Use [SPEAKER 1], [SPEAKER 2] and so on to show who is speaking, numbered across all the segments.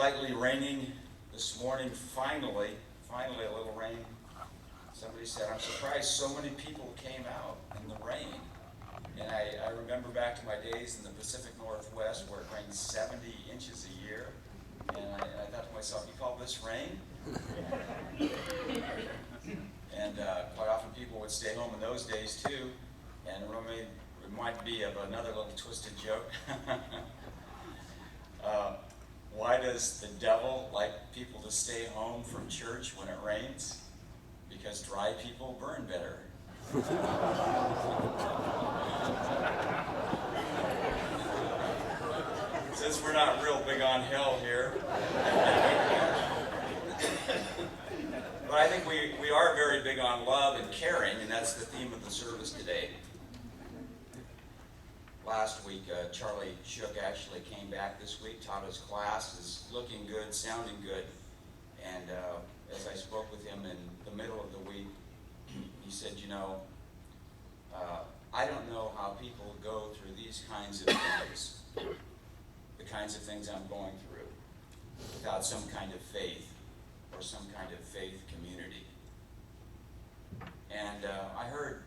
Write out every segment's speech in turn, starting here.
[SPEAKER 1] lightly raining this morning, finally a little rain. Somebody said, I'm surprised so many people came out in the rain. And I remember back to my days in the Pacific Northwest where it rained 70 inches a year. And I thought to myself, you call this rain? And quite often people would stay home in those days too. And it reminded me of another little twisted joke. Why does the devil like people to stay home from church when it rains? Because dry people burn better. Since we're not real big on hell here, but I think we are very big on love and caring, and that's the theme of the service today. Last week, Charlie Shook actually came back this week, taught his class, is looking good, sounding good. And as I spoke with him in the middle of the week, he said, I don't know how people go through these kinds of things, the kinds of things I'm going through, without some kind of faith or some kind of faith community. And I heard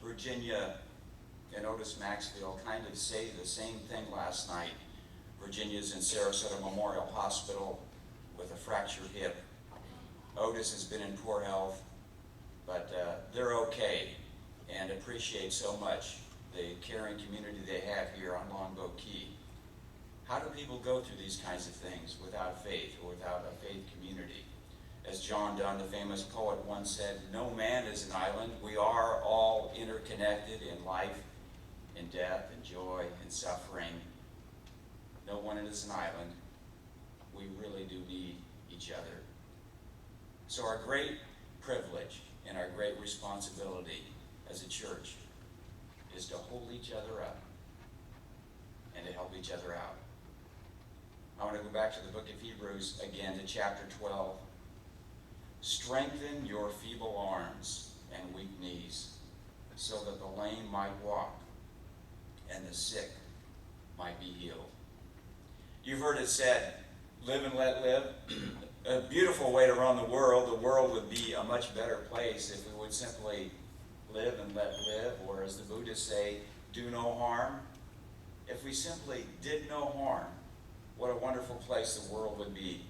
[SPEAKER 1] Virginia and Otis Maxfield kind of say the same thing last night. Virginia's in Sarasota Memorial Hospital with a fractured hip. Otis has been in poor health, but they're okay and appreciate so much the caring community they have here on Longboat Key. How do people go through these kinds of things without faith or without a faith community? As John Donne, the famous poet, once said, no man is an island. We are all interconnected in life, in death, in joy, in suffering. No one is an island. We really do need each other. So our great privilege and our great responsibility as a church is to hold each other up and to help each other out. I want to go back to the book of Hebrews again, to chapter 12. Strengthen your feeble arms and weak knees, so that the lame might walk and the sick might be healed. You've heard it said, live and let live. A beautiful way to run the world. The world would be a much better place if we would simply live and let live, or as the Buddhists say, do no harm. If we simply did no harm, what a wonderful place the world would be.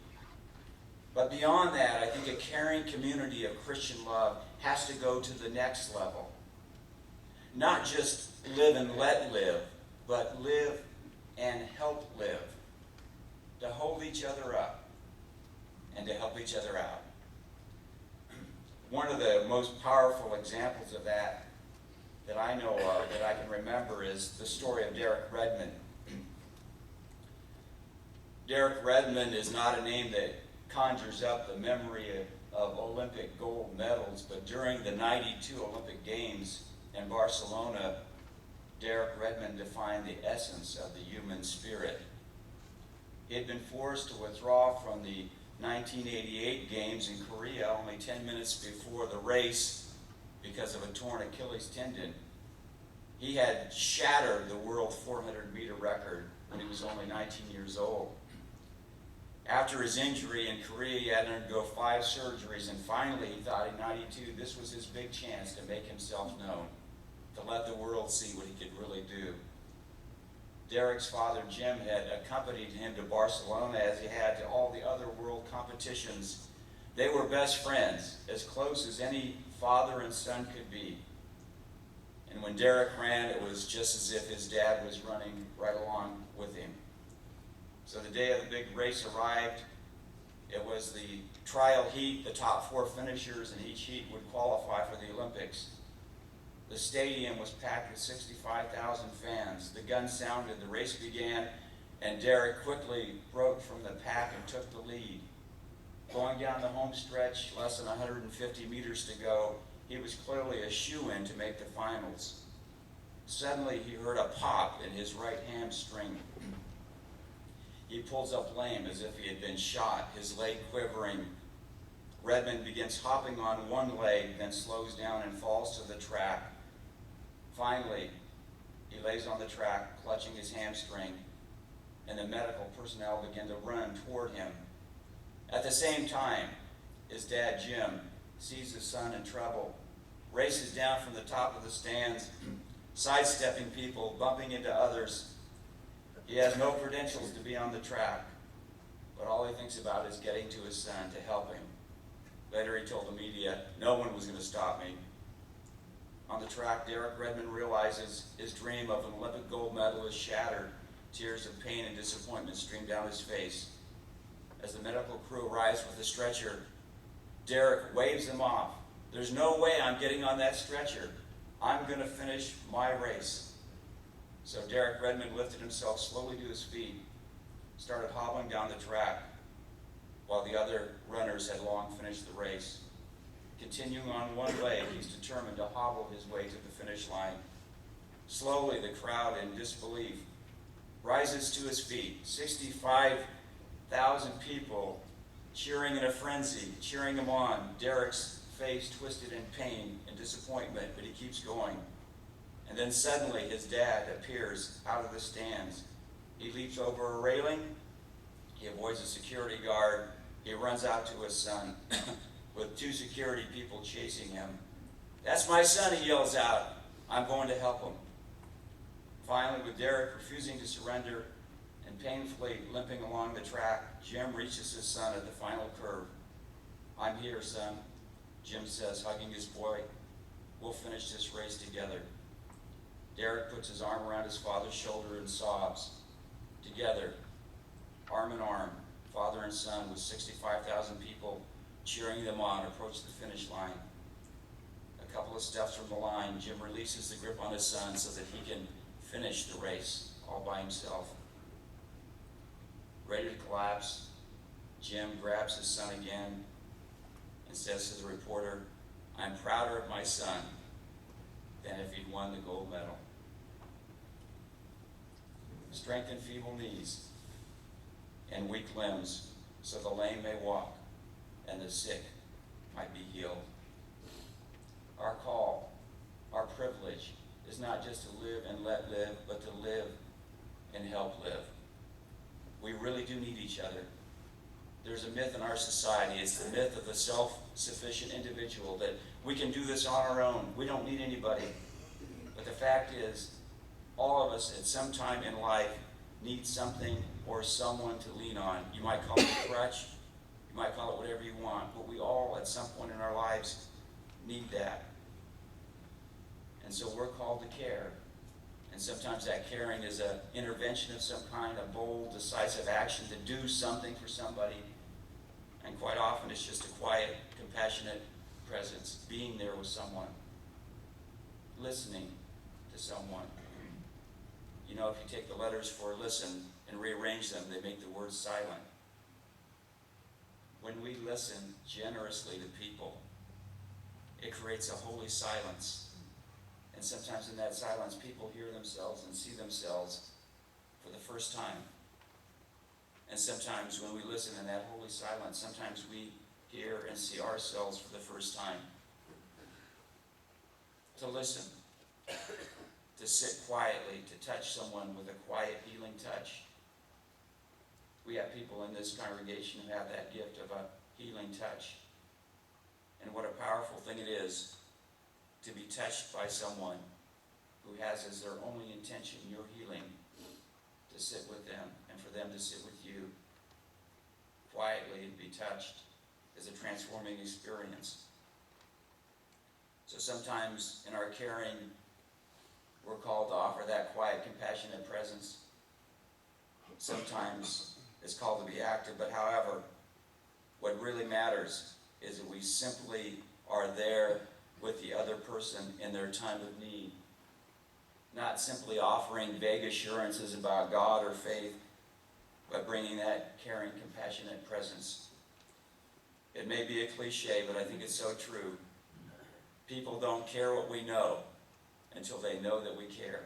[SPEAKER 1] But beyond that, I think a caring community of Christian love has to go to the next level. Not just live and let live, but live and help live. To hold each other up and to help each other out. One of the most powerful examples of that I know of, that I can remember, is the story of Derek Redmond. Derek Redmond is not a name that conjures up the memory of Olympic gold medals, but during the '92 Olympic Games in Barcelona, Derek Redmond defined the essence of the human spirit. He had been forced to withdraw from the 1988 Games in Korea only 10 minutes before the race because of a torn Achilles tendon. He had shattered the world 400-meter record when he was only 19 years old. After his injury in Korea, he had to undergo 5 surgeries, and finally he thought in '92 this was his big chance to make himself known, to let the world see what he could really do. Derek's father, Jim, had accompanied him to Barcelona as he had to all the other world competitions. They were best friends, as close as any father and son could be. And when Derek ran, it was just as if his dad was running right along with him. So the day of the big race arrived. It was the trial heat. The top 4 finishers in each heat would qualify for the Olympics. The stadium was packed with 65,000 fans. The gun sounded, the race began, and Derek quickly broke from the pack and took the lead. Going down the home stretch, less than 150 meters to go, he was clearly a shoo-in to make the finals. Suddenly, he heard a pop in his right hamstring. He pulls up lame as if he had been shot, his leg quivering. Redmond begins hopping on one leg, then slows down and falls to the track. Finally, he lays on the track, clutching his hamstring, and the medical personnel begin to run toward him. At the same time, his dad, Jim, sees his son in trouble, races down from the top of the stands, sidestepping people, bumping into others. He has no credentials to be on the track, but all he thinks about is getting to his son to help him. Later he told the media, no one was going to stop me. On the track, Derek Redmond realizes his dream of an Olympic gold medal is shattered. Tears of pain and disappointment stream down his face. As the medical crew arrives with the stretcher, Derek waves them off. There's no way I'm getting on that stretcher. I'm going to finish my race. So Derek Redmond lifted himself slowly to his feet, started hobbling down the track, while the other runners had long finished the race. Continuing on one leg, he's determined to hobble his way to the finish line. Slowly, the crowd, in disbelief, rises to his feet. 65,000 people cheering in a frenzy, cheering him on. Derek's face twisted in pain and disappointment, but he keeps going. And then suddenly his dad appears out of the stands. He leaps over a railing. He avoids a security guard. He runs out to his son with 2 security people chasing him. That's my son, he yells out. I'm going to help him. Finally, with Derek refusing to surrender and painfully limping along the track, Jim reaches his son at the final curve. I'm here, son, Jim says, hugging his boy. We'll finish this race together. Derek puts his arm around his father's shoulder and sobs. Together, arm in arm, father and son, with 65,000 people cheering them on, approach the finish line. A couple of steps from the line, Jim releases the grip on his son so that he can finish the race all by himself. Ready to collapse, Jim grabs his son again and says to the reporter, I'm prouder of my son than if he'd won the gold medal. Strengthen feeble knees and weak limbs so the lame may walk and the sick might be healed. Our call, our privilege, is not just to live and let live, but to live and help live. We really do need each other. There's a myth in our society. It's the myth of the self-sufficient individual, that we can do this on our own. We don't need anybody. But the fact is, all of us at some time in life need something or someone to lean on. You might call it a crutch. You might call it whatever you want. But we all, at some point in our lives, need that. And so we're called to care. And sometimes that caring is an intervention of some kind, a bold, decisive action to do something for somebody. And quite often it's just a quiet, compassionate presence, being there with someone, listening to someone. You know, if you take the letters for listen and rearrange them, they make the word silent. When we listen generously to people, it creates a holy silence. And sometimes in that silence, people hear themselves and see themselves for the first time. And sometimes when we listen in that holy silence, sometimes we hear and see ourselves for the first time. To listen, to sit quietly, to touch someone with a quiet, healing touch. We have people in this congregation who have that gift of a healing touch. And what a powerful thing it is to be touched by someone who has as their only intention your healing, to sit with them and for them to sit with you quietly and be touched is a transforming experience. So sometimes in our caring, we're called to offer that quiet, compassionate presence. Sometimes it's called to be active, but however, what really matters is that we simply are there with the other person in their time of need. Not simply offering vague assurances about God or faith, but bringing that caring, compassionate presence. It may be a cliche, but I think it's so true. People don't care what we know until they know that we care.